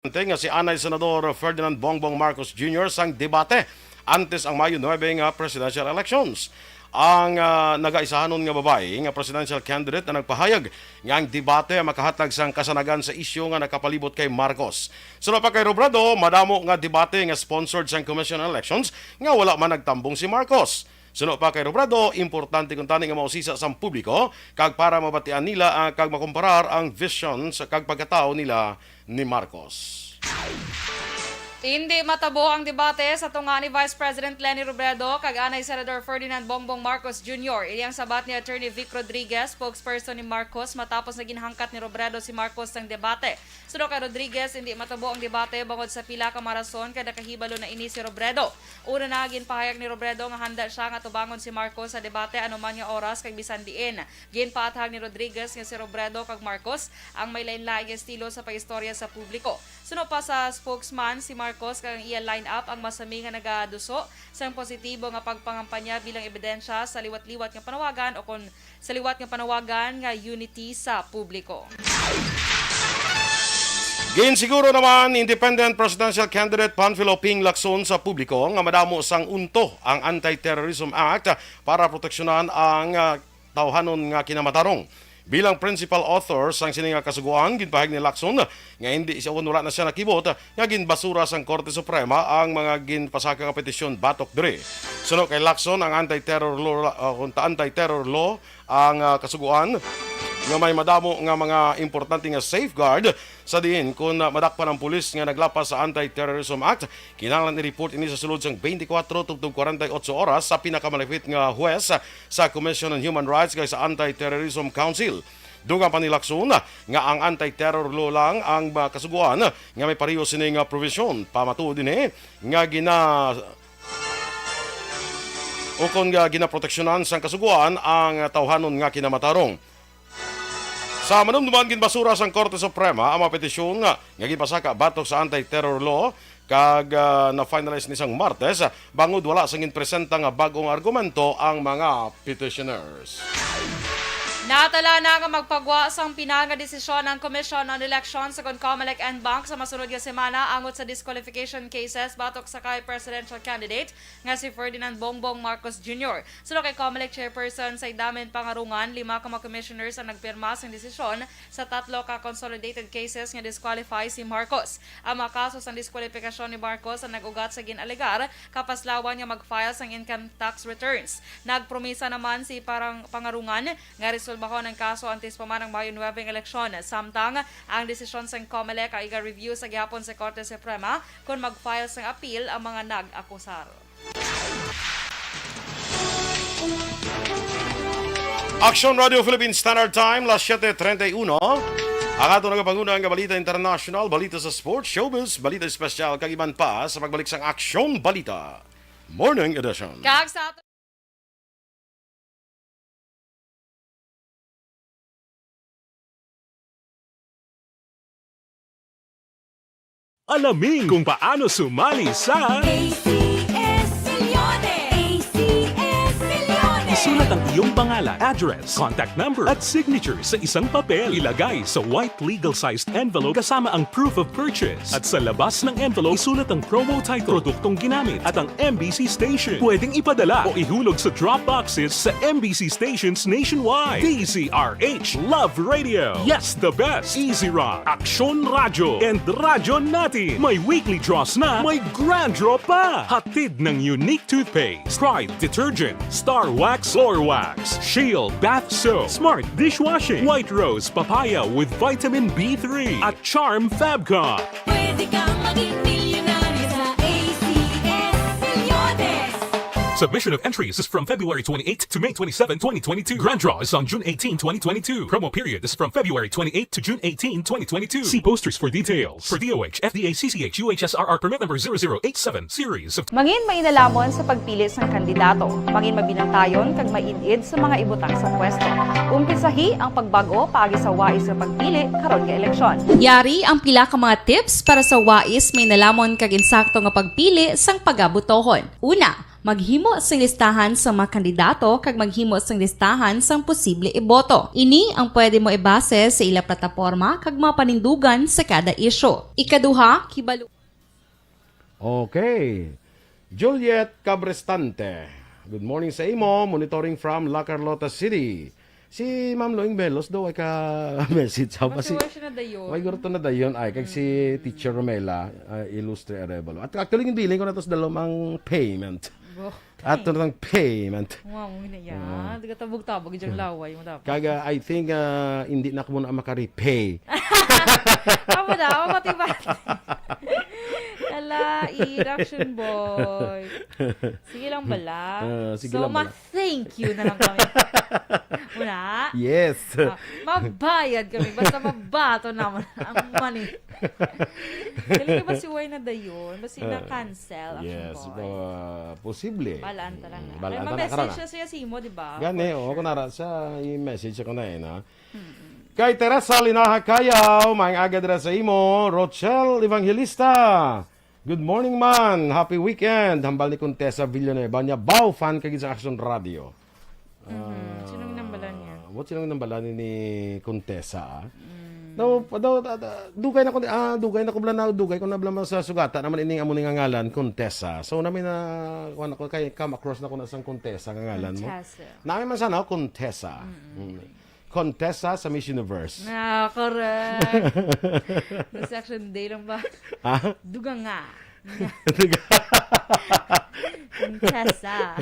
Nga si Anay Senador Ferdinand Bongbong Marcos Jr. sang debate antes ang Mayo 9 nga presidential elections. Ang nagaisahanon nga babae nga presidential candidate na nagpahayag nga ang debate makahatag sang kasanagan sa isyu nga nakapalibot kay Marcos. Sunod pa kay Robredo, madamo nga debate nga sponsored sang Commission on Elections nga wala man nagtambong si Marcos. Sunod pa kay Robredo, importante kung tani nga mausisa sa publiko kag para mabatian nila kag makomparar ang vision sa kag pagkatao nila ni Marcos. Hindi matabo ang debate sa tunga ni Vice President Leni Robredo kag anay Senador Ferdinand Bongbong Marcos Jr. Iyang sabat ni Attorney Vic Rodriguez, spokesperson ni Marcos, matapos na ginhangkat ni Robredo si Marcos ng debate. Suno kay Rodriguez, hindi matabo ang debate bangod sa pila ka marason kada kahibalo na ini si Robredo. Una na ginpahayag ni Robredo nga handa siya nga tubangon si Marcos sa debate anuman nga oras kag bisan diin. Ginpaathag ni Rodriguez nga si Robredo kag Marcos ang may lain-laing estilo sa paistorya sa publiko. Suno pa sa spokesman si Marcos kang iya line up ang masami nga nagaduso sa positibo nga pagpangampanya bilang ebidensya sa liwat-liwat nga panawagan o kon sa liwat nga panawagan nga unity sa publiko. Siguro naman independent presidential candidate Panfilo Ping Lacson sa publiko nga madamo sang unto ang Anti-Terrorism Act para proteksyonan ang tawhanon nga kinamatarong. Bilang principal author sang sininga kasuguan, ginpahayag ni Lacson nga hindi siya wala na siya nakibot nga ginbasura sang Korte Suprema ang mga ginpasaka nga petisyon batok diri. Sunod kay Lacson ang anti-terror law ang kasuguan nga may madamo nga mga importante nga safeguard sa diin kung madakpan ng pulis nga naglapas sa Anti-Terrorism Act, kinahanglan i-report ini sa sulod sang 24 tugtog 48 oras sa pinakamalapit nga huwes sa Commission on Human Rights kay sa Anti-Terrorism Council. Dugang pa ni Lacson nga ang anti-terror law lang ang kasuguan nga may pareho sining provision pamatuod din nga ukon nga ginaproteksyonan sang kasuguan ang tawhanon nga kinamatarong. Sa manumduman ginbasura sang Korte Suprema ang mga petisyon nga ginpasaka batok sa anti-terror law kag na-finalize ni sang Martes bangod wala sang ginpresenta nga bagong argumento ang mga petitioners. Natala na nga magpagwa sang pinanga desisyon ng Commission on Elections sa COMELEC and Bank sa masunod nga semana angot sa disqualification cases batok sa kay presidential candidate nga si Ferdinand Bongbong Marcos Jr. Sunod kay COMELEC chairperson sa Damen Pangarungan, 5 ka mga commissioners ang nagpirma sang desisyon sa 3 ka consolidated cases nga disqualify si Marcos. Ang mga kaso sang diskwalifikasyon ni Marcos ang nag-ugat sa ginalegar kapaslawan nga mag-file sang income tax returns. Nagpromisa naman si Pangarungan nga bahon ng kaso antes pa man ang Mayo 9 eleksyon. Samtang ang desisyon sa COMELEC ay i-review sa gihapon sa Korte Suprema kung mag-file sang appeal ang mga nag-akusar. Action Radio Philippines Standard Time, las 7:31. Ang ato nagapangunang nga balita international, balita sa sports, showbiz, balita espesyal, kag iban pa sa pagbalik sang Action Balita Morning Edition. Kag sa Alamin kung paano sumali sa ACS Milyones! ACS Milyones! Isulat ang iyong pangalan, address, contact number at signature sa isang papel. Ilagay sa white legal-sized envelope kasama ang proof of purchase. At sa labas ng envelope, isulat ang promo title, produktong ginamit at ang MBC station. Pwedeng ipadala o ihulog sa drop boxes sa MBC stations nationwide. DZRH Love Radio. Yes, the best. Easy Rock, Action Radio, and Radyo Natin. May weekly draws na, may grand draw pa. Hatid ng unique toothpaste, Pride Detergent, Star Wax Floor Wax, Shield Bath Soap, Smart Dishwashing, White Rose Papaya with Vitamin B3, at Charm Fabcon. Pwede kang maging milyonaryo sa ACS Milyones! Submission of entries is from February 28 to May 27, 2022. Grand draw is on June 18, 2022. Promo period is from February 28 to June 18, 2022. See posters for details. For DOH, FDA, CCH, UHSRR permit number 0087 series of mangin mainalamon sa pagpili sang kandidato. Mangin mabinantayon kag mainid sa mga ibutang sa pwesto. Umpisahi ang pagbago paagi sa wais sa pagpili karon nga eleksyon. Yari ang pila ka mga tips para sa wais may nalamon kag insakto nga pagpili sang pagabutohon. Una, Maghimo sang listahan sa mga kandidato kag maghimo sang listahan sang posible iboto. Ini ang pwede mo ibase sa ila plataporma kag mga panindugan sa kada isyu. Ikaduha, kibalo. Okay. Juliet Cabrestante. Good morning sa imo, monitoring from La Carlota City. Si Ma'am Loing Belos daw ay ka-message sa Kasi siya na dayon. May gurto na dayon ay kag si Teacher Romela Ilustre Arevalo. At actually yung billing ko na to sa dalawang payment. At ito ng payment. Wow, hindi yan. Di ka tabog-tabog dyan laway mo dapat. Kaga I think hindi na ko muna makarepay. Amo na, ako mati-mati. Ala, i-reaction boy. Sige lang bala. Sige so, lang bala. ma-thank you na lang kami. Una, Yes. mabayad kami. Basta mabato naman ang money. Galing ba si Way na dayon? Basta na-cancel, action Yes, boy. posible. Balaan talaga. Balaan Ay, talaga. ma-message siya siya si mo, di ba? Gani, kung nara sa i-message ako na na. Kay Teresa Linaha Kayaw, maayong agad ra sa imo, Rochelle Evangelista. Good morning man, happy weekend. Hambal ni Contessa Villanueva niya, Bao fan kagid sa Action Radio. Sinong nambalan niya? What sinong nambalan ni Contessa? Dugay na ko dugay ko na bala sa sugata naman ining amo nga ngalan Contessa. So namin na kuan ako kay come across na ko na sang Contessa nga ngalan mo. Contessa. Namin man sana Contessa. Contessa sa Miss Universe. Ah, correct. This action day lang ba? Ah? Duga nga. Contessa.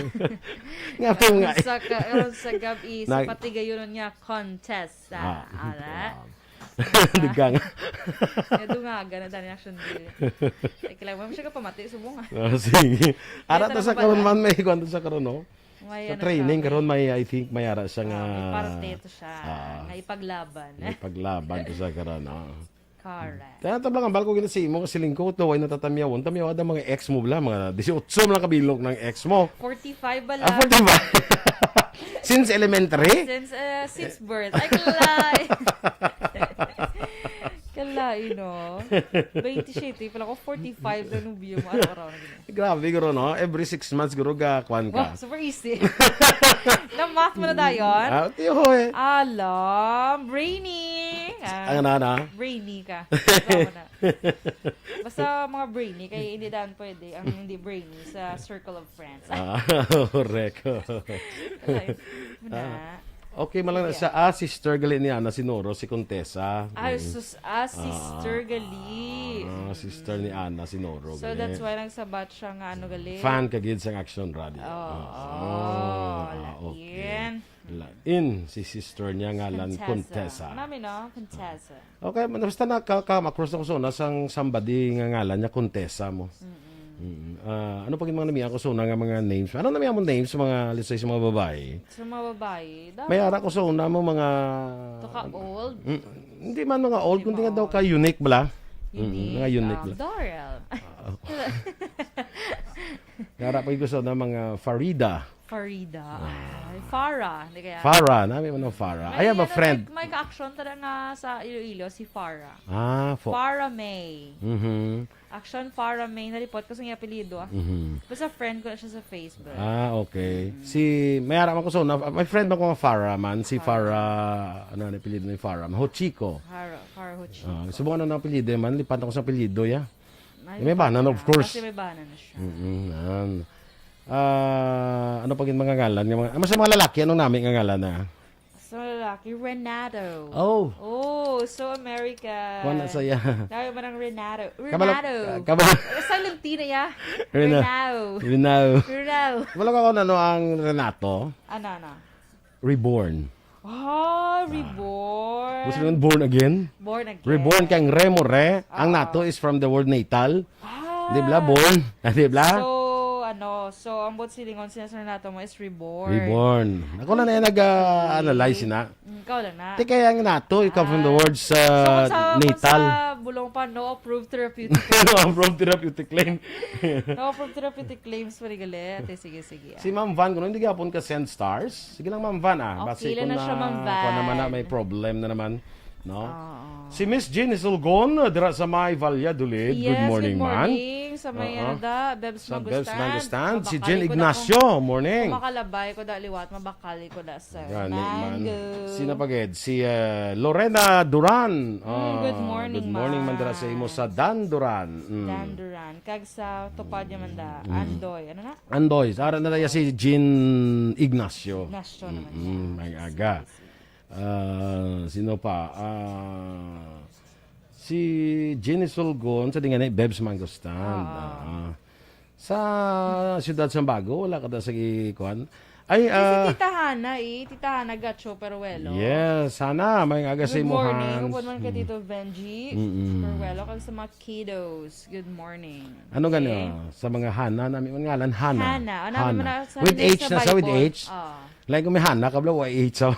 Nga po nga. Sa gabi, sa patigayon niya, Contessa. Ala? Dugang. Duga nga, na dani action day. Kailangan mo siya ka pamati, subong nga. Sige. Ara to Dito sa naman karon pala. man may kuan sa karon no. May Sa ano training siya, karon may I think may ara siya nga may parte ito siya. Na ipaglaban. may paglaban ko sa karon no. Correct. Kaya tablang ang balko ginasi mo kasi lingko to ay natatamyawon. Tamyaw ada mga ex mo bla mga 18 mo lang kabilog ng ex mo. 45 ba lang? Ah, 45. Since elementary? Since birth. Ay, kalay. Kalay, no? 27. Pala ko 45 na nung biyo mo. Araw-araw na ganyan. Grabe guro no. Every 6 months guro ga kwan Wow, ka. super easy. Na-math mo na dayon? Ah, tiyo eh. Alam, brainy. Ang nana. Brainy ka. Ikaw na. Basta mga brainy, kaya hindi daan pwede ang hindi brainy sa circle of friends. Correct. Kalay. Muna. Okay, malang na sa sister gali ni Ana Sinoro, si Contessa. Ay, sister gali. Sister ni Ana Sinoro. So that's why nagsabat siya nga ano gali. Fan kagid sa Action Radio. Lain. Lain si sister niya ngalan Contessa. Namin no, Contessa. Okay, basta nakaka-macross ako so nasang somebody nga ngalan niya Contessa mo. Ano pag yung mga namiya ko so nga mga names? Ano namiya mo names sa mga let's say sa mga babae? Sa mga babae, dapat May ara ko so mo mga to ka old. hindi man mga old kundi nga daw ka unique bala. Mga unique bala. Dorel. Gara pa gusto na mga Farida. Farida. Ay, Farah. Hindi kaya? Farah, namin mo ng Farah. I have a friend. May ka-action talaga nga sa Iloilo, si Farah. Ah, Farah May. Mhm. Action Farah May. Nalipot ko sa nga apelido. Basta friend ko na siya sa Facebook. Ah, okay. Si may ara man ko so na my friend ba ko nga Farah man, si Farah ano ang apelyido ni Farah? Hochiko. Farah Hochi. Subukan na ng apelyido man, lipat ako sa apelyido ya. May banan of course. Kasi may banan na siya. Ano pag yung mga ngalan? Mas mga lalaki, anong namin nga ngalan na? So, lalaki, Renato. Oh, Oh, so American. wala saya. Dahil ba ng Renato? Kabalo- Renato. kabalo- Silent T na ya. Renato. Renato. Renato. Renato. Wala ka ano ang Renato? Ano? Reborn. Oh, reborn. Gusto nyo born again? Born again. Reborn kang remo re. Ang nato is from the word natal. Di ba? Born. Di ba? So, ang bot silingon sinasar nato mo is reborn. Reborn. Ako na nag-analyze na. Ikaw lang na. Di kaya ang nato, it come from the words So, sa natal. bulong pa, no approved therapeutic. From therapeutic claim. No approved therapeutic claims pa rin Sige. Si Ma'am Van, kung hindi gapon ka send stars, sige lang Ma'am Van Okay lang na siya, Ma'am Van. Kung naman na may problem na naman no? Si Miss Jean Isulgon dira sa May Valladolid. Good morning, man. Sa may Bebs Sa Mango Bebs Stand. Mango Stand. Si Mabakali Jean ko na Ignacio, morning. Kung makalabay ko da liwat, mabakali ko da sir. Yan, man. Mango. Sino paged? Si Lorena Duran. good morning, Good morning, man. Dira sa imo sa Dan Duran. Dan Duran. Kag sa tupad niya man da. Andoy. Ano na? Andoy, sara na tayo si Jean Ignacio. Ignacio naman. May aga. Sino pa? Si Jenny Solgon sa dingan Bebs Mango Stand. Sa Siyudad Sambago, wala ka sa ikuan. Ay, Si Tita Hana Tita Hana Gacho Peruelo. yes, sana may aga sa Good morning. imuhan. Upod man ka dito, Benji. Peruelo. Kag sa mga kiddos. Good morning. Ano gano? Sa mga Hana, namin ang ngalan, Hana. Hana. Ano namin mo na sa With H na sa with Bible. H. Like kung may Hana, kabla, why H sa...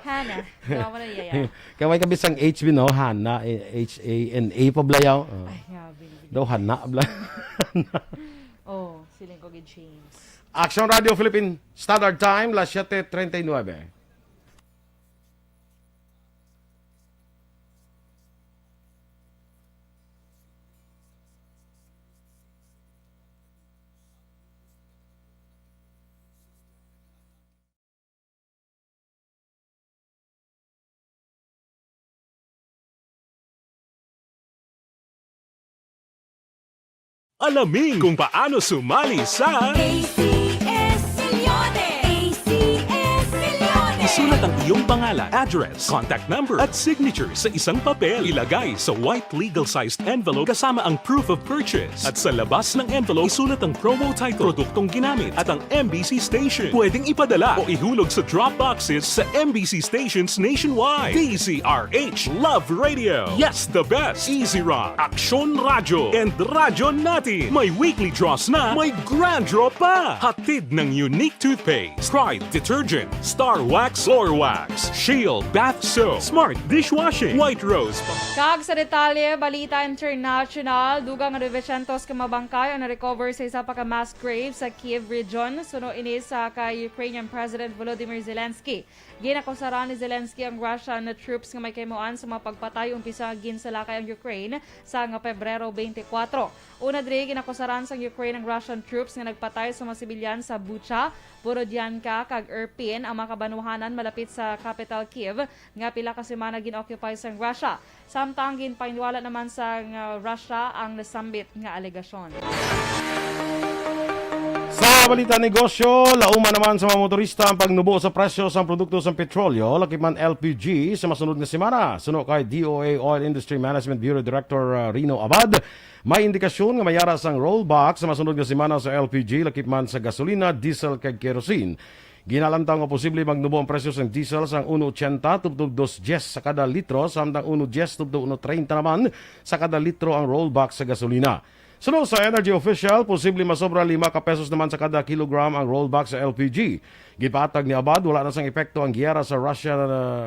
Hana. Gawa mo na yaya. Kaway kabisang H, no? Hana, H-A-N-A pa blayaw. Ay, grabe. Daw Hana, bla. Siling ko gid James. Action Radio Philippine Standard Time, las 7:39. Alamin kung paano sumali sa ACS-Milyones! ACS-Milyones! Isulat ang iyong pangalan, address, contact number at signature sa isang papel. Ilagay sa white legal-sized envelope kasama ang proof of purchase. At sa labas ng envelope, isulat ang promo title, produktong ginamit at ang MBC station. Pwedeng ipadala o ihulog sa drop boxes sa MBC stations nationwide. DZRH Love Radio. Yes, the best. Easy Rock, Aksyon Radio, and Radyo Natin. May weekly draws na, may grand draw pa. Hatid ng unique toothpaste, Pride Detergent, Star Wax Floor Wax, Shield Bath Soap, Smart Dishwashing, White Rose. Kag sa detalye, balita international, dugang nga 900 ka mabangkay ang na-recover sa isa pa ka mass grave sa Kiev region. Suno ini sa kay Ukrainian President Volodymyr Zelensky. Ginakusaran ni Zelensky ang Russian na troops nga may kaymoan sa mga pagpatay umpisa ginsalakay ang Ukraine sa nga Pebrero 24. Una diri ginakusaran sa Ukraine ang Russian troops nga nagpatay sa mga sibilyan sa Bucha, Borodyanka kag Irpin ang mga kabanuhanan malapit sa capital Kiev nga pila ka semana ginoccupy sa Russia. Samtang ginpainwala naman sa Russia ang nasambit nga alegasyon. Sa balita negosyo, lauman naman sa mga motorista ang pagnubo sa presyo sa produkto sa petrolyo, lakip man LPG sa masunod nga semana. Suno kay DOA Oil Industry Management Bureau Director Rino Abad, may indikasyon nga mayaras ang rollback sa masunod nga semana sa LPG, lakip man sa gasolina, diesel kag kerosene. Ginalantaw nga posible magnubo ang presyo sa diesel sang 1.80 tubtog 2.10 sa kada litro, samtang 1.10 tubtog 1.30 naman sa kada litro ang rollback sa gasolina. Sunod sa Energy Official, posible masobra 5 ka pesos naman sa kada kilogram ang rollback sa LPG. Gipatag ni Abad, wala na sang epekto ang giyera sa Russia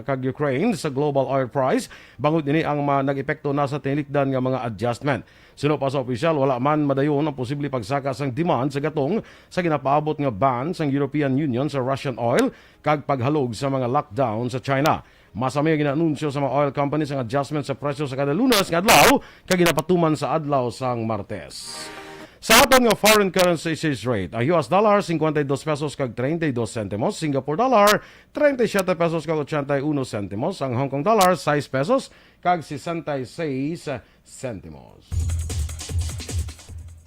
kag Ukraine sa global oil price. Bangod nini ang nag-epekto na sa tinikdan nga mga adjustment. Sunod pa sa opisyal, wala man madayon ang posible pagsaka sang demand sa gatong sa ginapaabot nga ban sang European Union sa Russian oil kag paghalog sa mga lockdown sa China. Masami ang ginanunsyo sa mga oil companies ang adjustment sa presyo sa kada Lunes nga adlaw kag ginapatuman sa adlaw sang Martes. Sa aton nga foreign currency exchange rate, ang US dollar 52 pesos kag 32 centimos, Singapore dollar 37 pesos kag 81 centimos, ang Hong Kong dollar 6 pesos kag 66 centimos.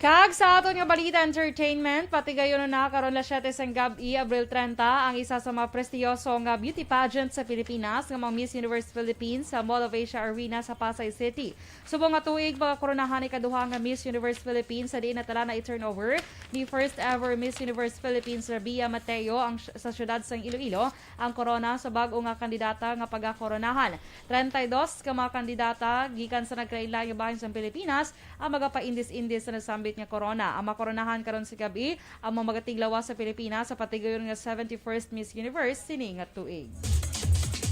Kag sa aton nga balita entertainment, pati gayon na karon la 7 sang gabi, Abril 30, ang isa sa mga prestiyoso nga beauty pageant sa Pilipinas nga mga Miss Universe Philippines sa Mall of Asia Arena sa Pasay City. Subong nga tuig pagkakoronahan ni kaduha nga Miss Universe Philippines sa diin natala na i-turnover ni first ever Miss Universe Philippines Rabia Mateo sa syudad sang Iloilo ang korona sa bag-o nga kandidata nga pagkakoronahan. 32 ka mga kandidata gikan sa nagkailang bahin sa Pilipinas ang magapaindis-indis sa nasambit nga corona. Ang makoronahan karon sa gabi ang mga magatiglawas sa Pilipinas sa patigayon nga 71st Miss Universe sini nga tuig.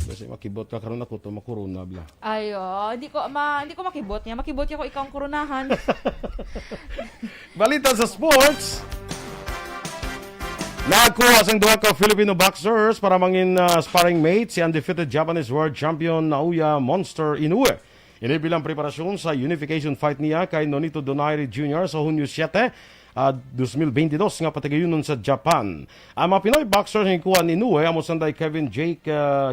Kasi makibot ka karon ako to makorona bla. Ayo, hindi ko makibot niya. Makibot niya ko ikaw ang koronahan. Balita sa sports. Nagkuha sang duha ka Filipino boxers para mangin sparring mate si undefeated Japanese world champion Naoya Monster Inoue. Ini bilang preparasyon sa unification fight niya kay Nonito Donaire Jr. sa Hunyo 7, 2022 nga patigayunon sa Japan. Ang mga Pinoy boxers nga kuha ni Inoue amo sanday Kevin Jake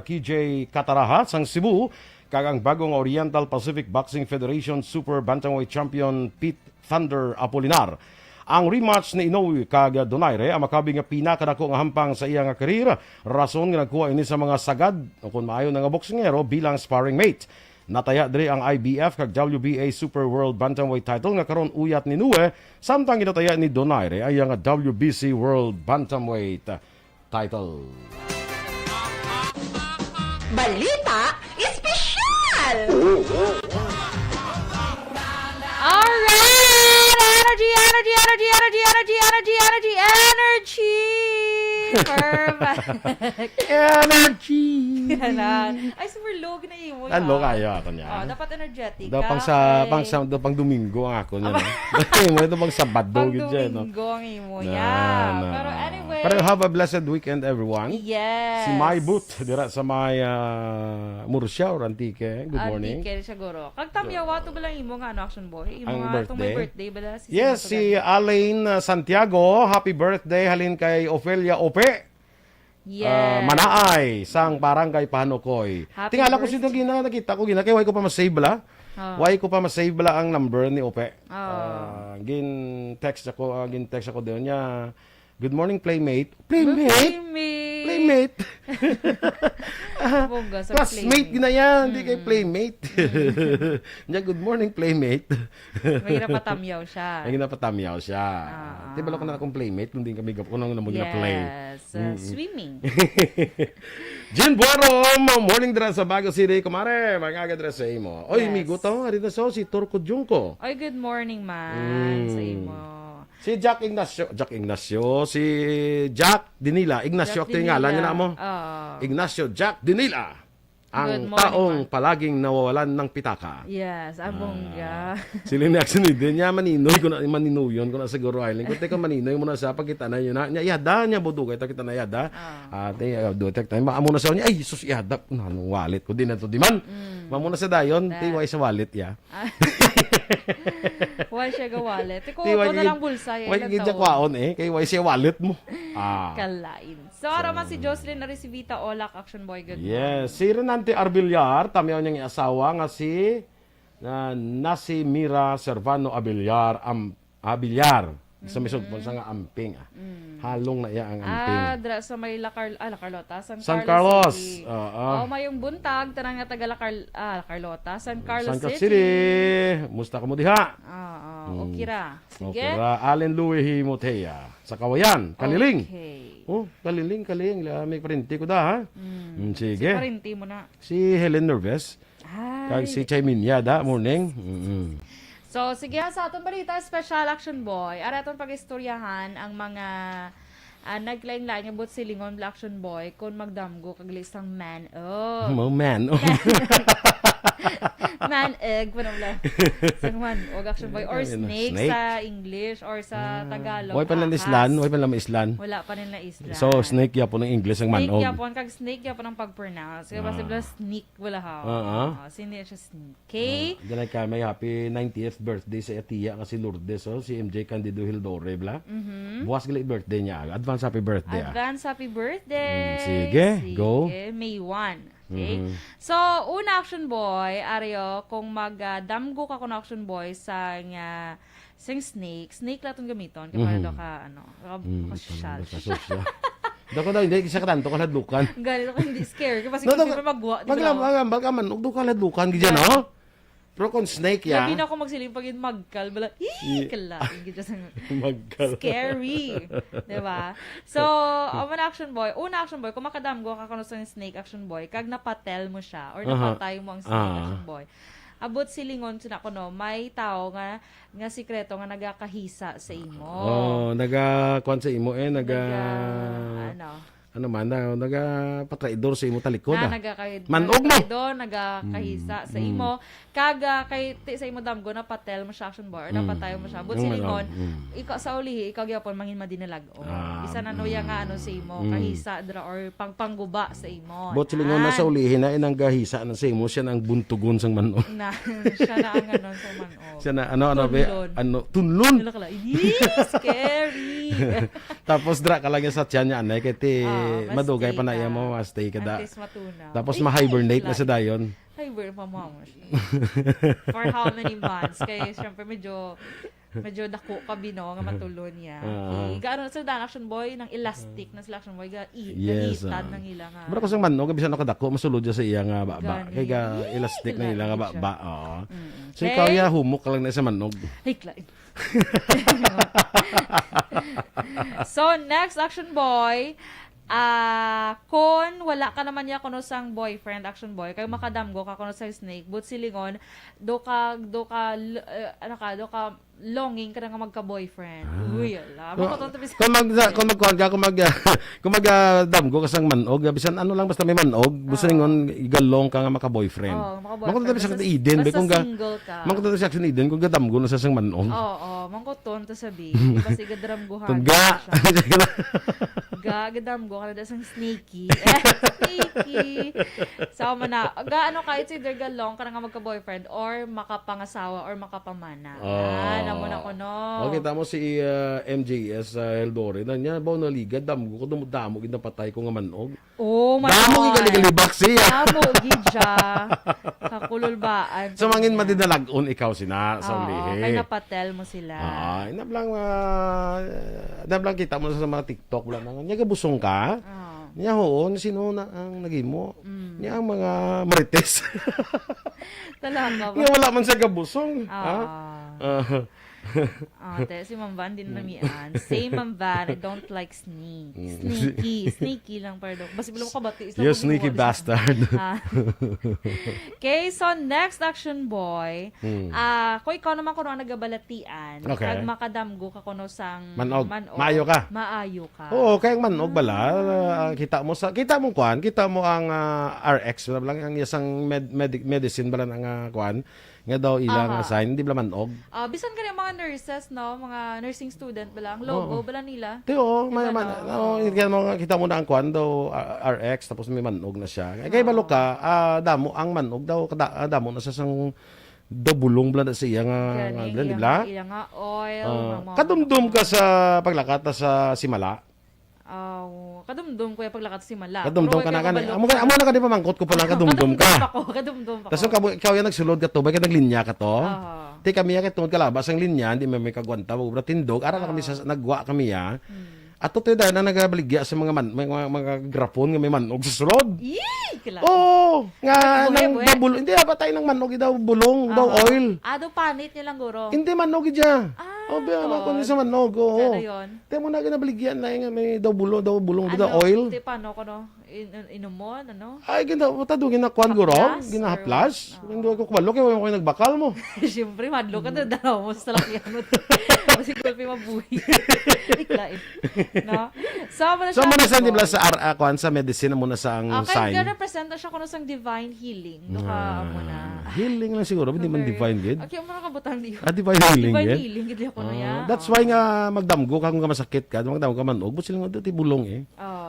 KJ Kataraha sang Cebu kag ang bagong Oriental Pacific Boxing Federation Super Bantamweight Champion Pete Thunder Apolinar. Ang rematch ni Inoue kag Donaire ang makabi nga pinakadako nga hampang sa iya nga karera. Rason nga nagkuha ini sa mga sagad o kung maayo nga boksingero bilang sparring mate. Nataya diri ang IBF kag WBA Super World Bantamweight title nga karon uyat ni Inoue samtang ginataya ni Donaire ay nga WBC World Bantamweight title. Balita espesyal! Alright! Energy! Perfect! Energy! Ganon. Ay, super low na imo. Ano kaya ako niya? Oh, dapat energetic Daw ka. pang Domingo ang ako niya. Mo ito pang Sabado Pang gid siya, no. Domingo ang imo. Na, Yeah. na. Pero anyway. Pero have a blessed weekend everyone. Yes. Si Mai Boot dira sa may Murcia or Antique. Good morning. Antique siguro. Kag tamyawa to ba lang imo nga action boy? Imo Ang nga itong may birthday? birthday bala si Yes, si Alain Santiago, happy birthday halin kay Ofelia Ope. Yes. Manaay sang barangay Panukoy. Happy Tingala ko birthday. sino nakita ko kay why ko pa ma-save bala. Oh. Why ko pa ma-save bala ang number ni Ope. Oh. Gin-text ako doon niya. Good morning, Playmate. Playmate? Playmate. Playmate. Bongga sa Classmate gina yan, hindi kay Playmate. Niya, good morning, Playmate. Mahirap patamyaw siya. Ay, ginapatamyaw siya. Di ba ko na akong Playmate, kung di kami kung nang naman play. Yes. Swimming. Jen Borom, morning dira sa Bago City. Kumare, mga dira sa imo. Oy, Yes. migo to, arito so, si Turco Junko. Ay, good morning man sa imo. Si Jack Ignacio, si Jack Dinila, Ignacio, Jack ito yung ngalan niya na mo. Oo. Ignacio Jack Dinila, Good ang morning, taong man. palaging nawawalan ng pitaka. Yes, abongga. Sila ni Action din niya maninoy ko na maninuyon ko na siguro island. Kung teka maninoy mo na sa pagkita na yun na niya yada niya bodo kay kita na yada. Ate do tek time maamo na sa niya ay sus yada nang wallet ko din na to di man. Maamo na sa dayon ti way sa wallet ya. Why siya ga wallet? Iko Ti ko na lang bulsa yan. Way gid kwaon kay way sa wallet mo. Kalain. So, araw man si Jocelyn na si Vita Olak, Action Boy. Good morning. Yes, si Renante Arbillar, tamiyaw niyang asawa nga si Nasimira Servano Abiliar. Sa misod po sa nga amping. Halong na iya ang amping. Dra sa may La Carlota, San Carlos. City. Oo. Mayong buntag, tanang nga taga La Carlota, San Carlos San Carlos City. City. Musta ka mo diha? Okay ra. Sige. Okay, Allen Louis Himotea. Sa Kawayan, Kaliling. Okay. Oh, Kaliling. May parente ko da, ha? Sige. Parinti mo na. Si Helen Nerves. Kag si Chay Minya da, morning. So, sige sa atong balita, Special Action Boy. Ara atong pag-istoryahan ang mga naglain-lain nga but silingon Action Boy kung magdamgo kag listang man. Oh. Oh, man. Man egg pa naman. Sang man og Action Boy or snake, Snake. sa English or sa Tagalog. Way pa lang ahas. islan, way pa lang islan. Wala pa nila isla. So, snake ya po ng English ang Snake manog. yapon kag snake yapon ang pag-pronounce. Kaya basta bla sneak wala ha. Sindi siya snake. Okay? Diyan ka may happy 90th birthday sa tiya nga si Lourdes, si MJ Candido Hildore, bla. Bukas gali birthday niya. Advance happy birthday. Advance happy birthday. Sige, go. May 1. Okay? So, una Action Boy, Aryo, kung magdamgo ka kung Action Boy sa nga sing snake lang itong gamiton. Kaya para daw ka, kasyal. Dako daw, hindi isa katanto kaladlukan. Ganito ka hindi scare. Kasi kung hindi magwa. Maglambal ka man, ugdo kaladlukan, gidya, no? Pero kung snake ya, Labi na ako magsiling pag yun magkal. Bala, kalain. Gidya sa magkal. scary. Diba? So, una Action Boy, kung makadamgo ka kung sa snake Action Boy, kag napatel mo siya, or napatay mo ang snake Action Boy, abot silingon sina ko no, may tao nga sikreto nga nagakahisa sa imo. Naga-kwan sa imo, ano man nagapatraidor sa imo talikod Na ah. nagakahid. Manog mo. Doon, nagakahisa sa imo. Kaga, kay ti sa imo damgo, napatel mo siya action bar, napatayo mo siya. But silingon, ikaw sa ulihi, ikaw gyapon mangin madinalag. Isa na nuya nga ano sa imo, kahisa dra or pangguba sa imo. Bot silingon na sa ulihin na inang gahisa na sa imo siya nang buntugon sang manog. Na, siya na ang ano sa manog. Siya na ano be Tunlon. ano tunlon. Wala ka lang, scary. Tapos dra ka lang sa tiyan niya anay kay ti mas madugay stay pa na ka. iya mo mas stay ka da. Antes matunaw. Tapos Ay, ma-hibernate ay, na sa dayon. Hibernate pa mo siya. For how many months? Kaya syempre medyo dako ka bino nga matulon niya. Gaano sa dan action boy ng elastic na sila action boy Yes, ganitad ng ila nga. Pero kasi manog bisan ako dako masulod siya sa iya nga baba. Gani. Kay ga elastic na ila nga Gani siya. baba. Oo. So Okay. ikaw ya humok ka lang na sa manog. Hey, Clyde. So, next action boy, kung wala ka naman niya kuno sang boyfriend, action boy, kay makadamgo ka kuno sa snake, but silingon, do ka longing ka na nga magka-boyfriend. Uy, ala. Kung magdamgo ka sang manog, bisan ano lang basta may manog, gusto ningon igalong ka nga maka-boyfriend. Oo, Mangko maka-boyfriend. sa Eden, Basta kung ga single ka. mangko sa action Eden kung gadamgo na sa sang manog. Oo, mangkoton to sabi. Kasi gadramguhan. Tungga. Gadamgo ka na sang sneaky. Sneaky. So, mana, gaano ka, it's either galong ka na nga magka-boyfriend or makapangasawa or makapamana. Namo na ko, no? Okay, tamo si MJS Eldore. Na niya, bawa na liga, damgo ko, dumudamo, ginapatay ko nga manog. Oh my Damo, God. gigali-galibak siya. Damo, gidya. Kakululbaan. So, mangin madidalagon ikaw sina sa ulihi. Kay napatel mo sila. Inablang kita mo sa mga TikTok wala nang niya gabusong ka. Niya hoon sino na ang nagimo. Niya ang mga marites. Talaga ba? Nga wala man sa gabusong. Si Ma'am Van din namian. Say Ma'am Van, I don't like sneaky. Sneaky lang, pardon. Basta bilong ka bati. You sneaky bastard. Okay, so next action boy. Kung ikaw naman kuno ang nagabalatian, Okay. kag makadamgo ka kuno sang Manog. Maayo ka. Maayo ka. Oo, kaya ang manog bala. Kita mo ang RX bala lang ang isang medicine bala ang kuan. Nga daw ilang assign, hindi bala manog. Bisan ka mga nurses, no? Mga nursing student bala, ang logo bala nila. Teo, kita mo na ang kuan daw RX tapos may manog na siya. Kay balo ka, damo ang manog daw damo na sa sang daw bulong bala siya nga di ba? Ilang nga oil. Kadumdum ka sa paglakata sa Simala. Kadumdum ko yung paglakad si Mala. Kadumdum ka na ka. Amo na ka di pa mangkot ko pa lang kadumdum ka. Kadumdum pa ko. Tapos ikaw yung nagsulod ka to, ba ka naglinya ka to? Ti kami ya kitungod kalabas ang linya, di may kagwanta, wala tindog, ara na kami sa nagwa kami ya. At to dahil na nagabaligya sa mga grapon nga may manog sa sulod. Yee! Kila. Oo, nga nang Buhay. bulong. Hindi patay ng manog daw bulong, daw oil. Do panit niya lang guro. Hindi manog idya. Biya na ko ni sa manog. Oo. Ano yun? Te mo na ginabaligyan na nga may daw bulong, daw Ano? oil. Di paano ko no? Inumon, ano? Ay, tado ginakuan guro, Haplas? ginahaplas. Hindi ko kubalo kay ko nagbakal mo. Siyempre, madlo ka na daw mo sa lakyan mo. Kasi kulpi mabuhi. Iklain. No? So, muna sa di ba sa kuan sa medicine muna sa ang kaya sign. represent siya kuno sang divine healing. Doka mo na. Healing lang siguro, hindi man divine good. Okay, mo na kabutang di. Divine healing Divine good. healing gid ko na ya. That's why nga magdamgo ka kung masakit ka, magdamgo ka manog, but sila nga ti bulong eh.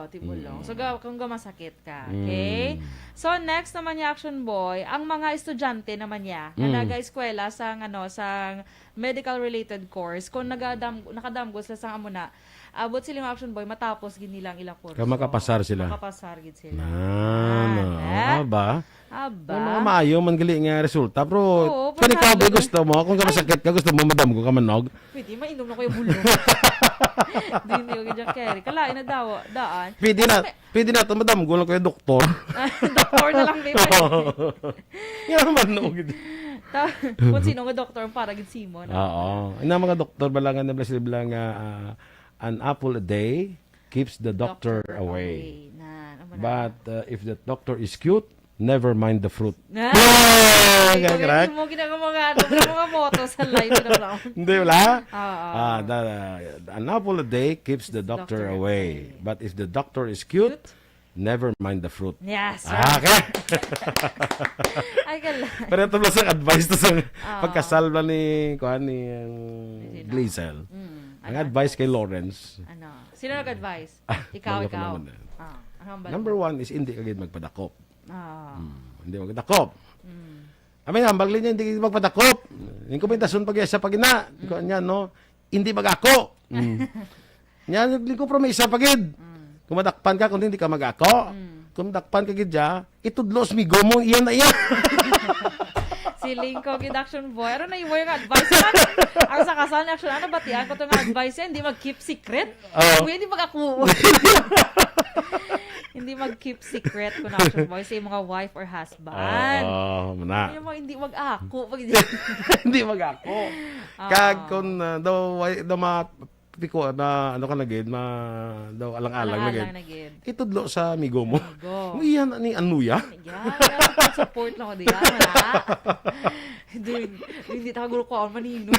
Tibulong. So, kung masakit ka. Okay? So, next naman yung action boy, ang mga estudyante naman niya, na nag-eskwela sa medical related course, kung nakadamgo sila sa amuna, abot sila yung action boy, matapos ginilang ilang course. Kaya makapasar sila. Makapasar gid sila. Ba? Aba. May mga maayo man gali nga resulta, pero Oo, kung ikaw pero- gusto mo, kung ka masakit ka, gusto mo madamgo ka manog, Pwede, mainom na ko yung bulong. Hindi ko ganyan carry. Kalain na daan. pwede na ito madamgo lang kayo doktor. Doktor na lang, baby. Nga manog. Kung sino nga doktor, para gid simo. Oo. Ina mga doktor balangan na blessed bilang an apple a day keeps the doctor away. Na, But if the doctor is cute, never mind the fruit. Correct. Mo mga moto sa live na lang. Hindi wala? Oo. An apple a day keeps the doctor away. But if the doctor is cute, never mind the fruit. Yes. Okay. Ay, kala. Pero ito lang sa advice to sa pagkasalba ni Glazel. Ang advice kay Lawrence, Ano? Sino nag-advise? Ikaw. wala pa naman eh. Ano ba? Number 1 is hindi kagad magpadakop. Ah. Hindi magpadakop. Amin, hambag linya, hindi kagad magpadakop. Yung komentasyon pag sa pagina. Niya, no? Hindi mag-ako. Niya, hindi ko promesa pagid. Kung madakpan ka, kung hindi ka mag-ako. Kung madakpan ka gidya, itudlos mi gomo, iyan na iyan. Si Linko Action Boy. Ano na yung advice man? Ang sa kasal ni Action, ano batian ko itong advice yan? Hindi mag-keep secret? Kuya, hindi mag-ako. Hindi mag-keep secret kung Action Boy sa mga wife or husband. Muna. Yung mga hindi mag-ako. Hindi mag-ako. Kag kung daw mapiko na ano ka nagid, daw alang-alang nagid. Itudlo sa amigo mo. Iyan ni Anuya. Yan, support lang ko diyan. Hindi tagulo ko ako manino.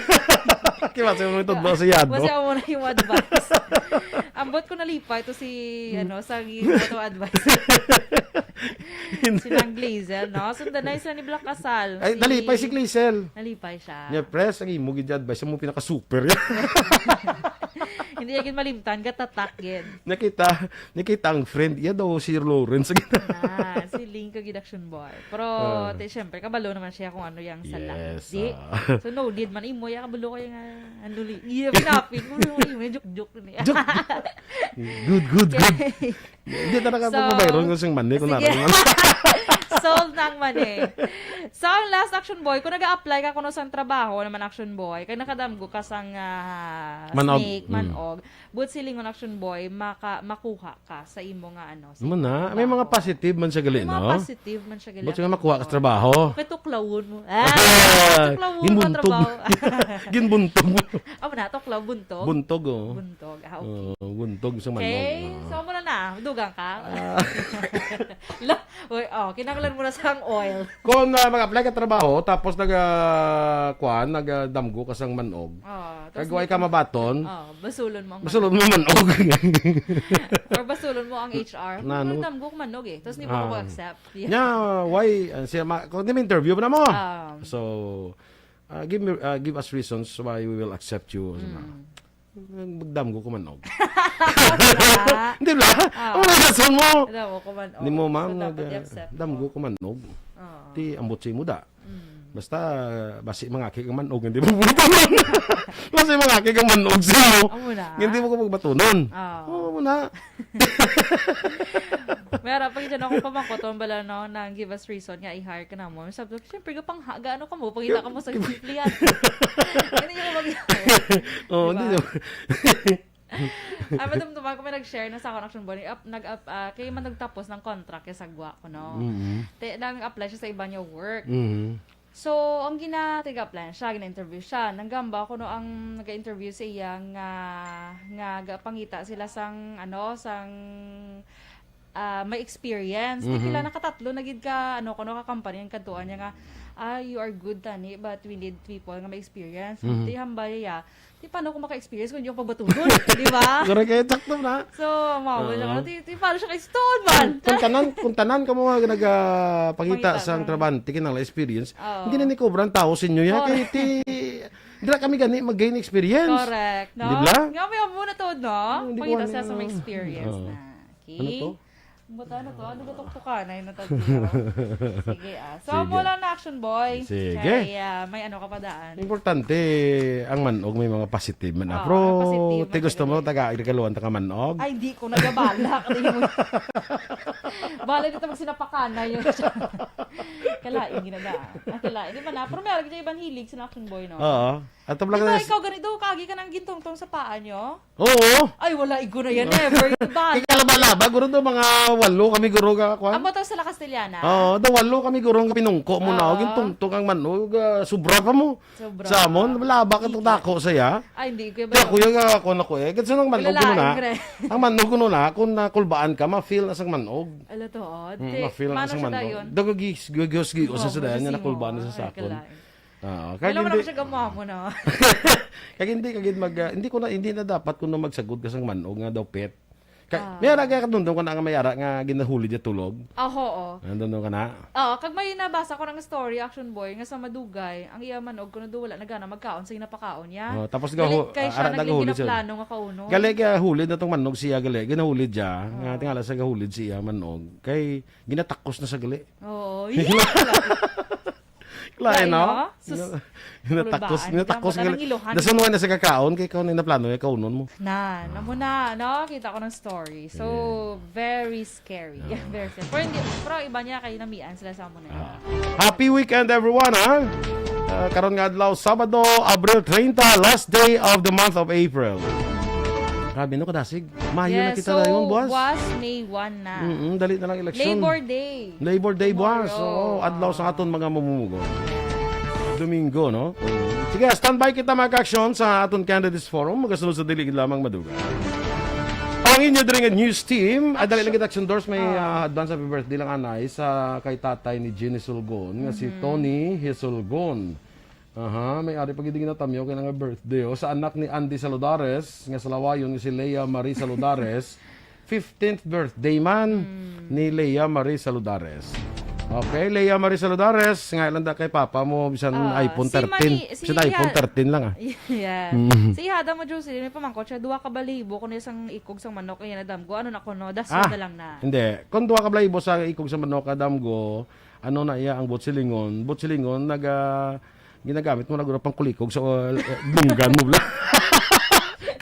Kaya sa mo itudlo sa yado. Kasi ako na yung advice. Ambot ko nalipa ito si sa ito advice. Si Nang Glazel, no? Sundan na isa ni Black Casal. Ay, nalipay si Glazel. Nalipay siya. Niya, press, ang imo gid advice mo pinaka-super yan. Hindi agad malimtan, gatatak gid. Nakita ang friend, iya daw si Lawrence. Si Link Action Boy. Pero, syempre, kabalo naman siya kung ano yung sala. Yes, Di. So, no need man. Imo, ya kabalo ko yung anuli. Iya, pinapin mo. Joke-joke na niya. Good. Hindi talaga So, po mabayron kung siyang mani. Kung sige. naroon. Solve nang mani. So, ang last Action Boy, kung nag-a-apply ka kuno sang trabaho naman Action Boy, kag nakadamgo ka sang Manog. snake, manog, but silingon Action Boy, makuha ka sa imo nga sa imo Muna, trabaho. may mga positive man siya gali, May mga no? positive man siya gali. Ba't siya makuha ka sa trabaho? Okay, tuklawon mo. Tuklawon mo Ginbuntog. trabaho. Ginbuntog mo. Na, tuklaw, buntog. Buntog, oh. Buntog. Okay. Buntog sa manog. Okay, so mo na. Dugang ka. Kinakalan mo na sa oil. Kung mag-apply ka trabaho, tapos nagdamgo ka sang manog, kagaway ka mabaton, Basulon mo ang basulod mo manog. or basulon mo ang HR. Nano? Damgo ko manog eh. Tapos hindi mo ko accept. Nya, why? Kung di may interview pa na mo. So, give us reasons why we will accept you. Magdamgo ko manog. Hindi ba? Ano na rason mo? Alam ko man. Hindi mo, ma'am, So, dapat i-accept. damgo ko manog. Ti ambot si muda. Basta basi mangaki kang manog, hindi mo batunon. Basi mangaki kang manog siya mo. Hindi mo ko magbatunon. Oo muna. Mayroon, pag dyan ako pamangkoton bala no, na give us reason nga i-hire ka na mo. Sabi ko, syempre, gaano ka mo, pagkita ka mo sa simplihan. Hindi nyo mag-hire. Oo, hindi mo. Madumduman ko may nag-share na sa Connection Boy. Kaya man nagtapos ng contract yung sagwa ko, no? Daming apply siya sa iba niya work. So, ang gina-apply siya, gina-interview siya. Nanggamba ko no ang nag-interview sa iya nga pangita sila sang may experience. Di kila nakatatlo nagid ka ka company ang kantuan niya nga you are good tani but we need people nga may experience. Di hambay ya. Di paano ko maka-experience kung hindi ako pagbatugon, di ba? Correct kayo, sakto na. So, mawala siya. Di paano siya kay-stone man? Kung tanan ka mo nagpakita sa trabaho, tikin ang experience, hindi na ni cobra ang tao sa inyo. Hindi na kami gani mag-gain experience. Correct. No? Di ba? Nga may amo na to, no? Hindi ko Pangita ano, siya sa may experience na. Okay. Ano to? Buta na to. Ano ba itong tukanay na tagdiyo? Sige, So, mo lang na Action Boy. Sige. Kaya may ano ka pa daan. Importante, ang manog may mga positive man. Oo, Pero, positive man gusto mo, siya. taga-irikaluan ta ka manog. Ay, hindi ko nagabalak. Bala dito magsinapakanay yun siya. Kalain, ginadaan. Kalain. Di ba na? Pero meron dyan ibang hilig sa Action Boy, no? Oo. At Di tabla ba ka ikaw ganito, kagi ka ng gintong-tong sa paa nyo? Oo. Ay, wala, igo na yan. Never. Bala. Kaya laba-laba, guro do mga 8 kami guro ka kwan. Amo to sa La Castellana? Oo, daw 8 kami guro nga pinungko mo na, Oo. gintungtong ang manog, sobra pa mo. Sobra. Sa amon, laba ka itong dako saya. Ay, hindi ko Kaya kuya nga ako na kuya, kasi nang manog ko na. Kilalain, pre. Ang manog ko na, kung nakulbaan ka, ma-feel na sang manog. Ala to, oh. Ma-feel na Mano sang siya manog. dayon? Daw gigos-gigos sa daan niya, nakulbaan na sa sakon. Kaya Kailan mo na hindi, siya gamuha mo na. kaya hindi na dapat kuno magsagod ka sang manog nga daw pet. May ara ka dundong ka na nga mayara nga ginahuli dia tulog. Oo. Nandun ka na. Oo, kag may nabasa ko ng story, Action Boy, nga sa Madugay, ang iya manog kuno do wala nagana magkaon sa ginapakaon niya. Tapos Galit kay siya nagahuli naging plano nga kauno. Gali kaya hulid na tong manog siya gali. Ginahulid siya. Nga tingala sa gahulid siya manog. Kay ginatakos na sa gali. Oo. Yeah. Lain no? Sus. Ginatakos Kulubaan. gali. Parang ilohan. Dasan na sa kakaon kay kaon na plano kay kaunon mo. Namo na, no? Kita ko ng story. So, very scary. Very scary. Pero iba niya kay namian sila sa amo na yun. Happy weekend everyone, ha? Karon nga adlaw Sabado, Abril 30, last day of the month of April. Grabe no kadasig. Mayo na kita so, dayon, boss. May 1 na. Dali na lang eleksyon. Labor Day. Labor Day, boss. Tomorrow. Oo, adlaw sa aton mga mamumugo. Domingo, no? Sige, standby kita mga action sa aton Candidates Forum. Magasunod sa diligid lamang maduga. Ang inyo din news team, ay dali lang kita action doors, may advance happy birthday lang anay sa kay tatay ni Jenny Sulgon, nga si Tony Hisulgon. May-ari pag hindi ginatamyo kaya nga birthday. Sa anak ni Andy Saludares, nga sa lawayon si Leia Marie Saludares, 15th birthday man ni Leia Marie Saludares. Okay, Leia Marie Saludares, nga ilan da kay papa mo, bisan iPhone 13. Bisan iPhone 13 lang Yeah. Si Hada mo, Josie, may pamangkot siya, 2 ka balibo, kung isang ikog sang manok, kaya nadamgo, ano na ko, no? Daso na lang na. Hindi. Kung 2 ka blaybo sa ikog sa manok, kadamgo, ano na iya ang butsilingon. Butsilingon, ginagamit mo na guro pang kulikog sa bunggan mo bla.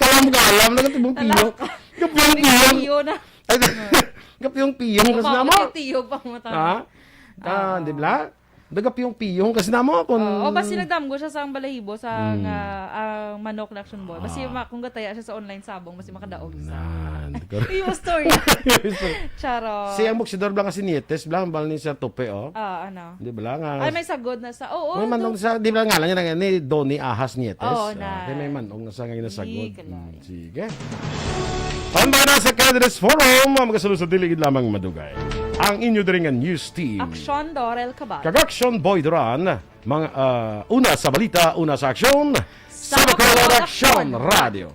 Kalam-kalam na katibong piyong. Kapiyong piyong. Tiyo na. Kapiyong piyong kasi na mo. Tiyo pa mo Ha? Di ba? Dagapiyong-piyong kasi na mo. O basi nagdamgo siya sa balahibo sa manok na Action Boy. Basi kung gataya siya sa online sabong, basi makadaog sa. Yung story. Charo. Siya ang muksidor blang kasi nietes, blang bal ni sa tope, oh. Ano? Di ba lang? Ay, may sagod na sa. Oo. May manong sa, di ba nga lang yan, ni Donnie Ahas Nietes. Oo, na. Kaya may manong na sa ngayon na sagod. Kalay. Sige. Pamba na sa Candidates Forum, magasunod sa diligid lamang madugay. Ang inyo din news team. Action Dorel Cabal. Kag-action Boy Duran, mga una sa balita, una sa aksyon, sa Bacolod Action Radio.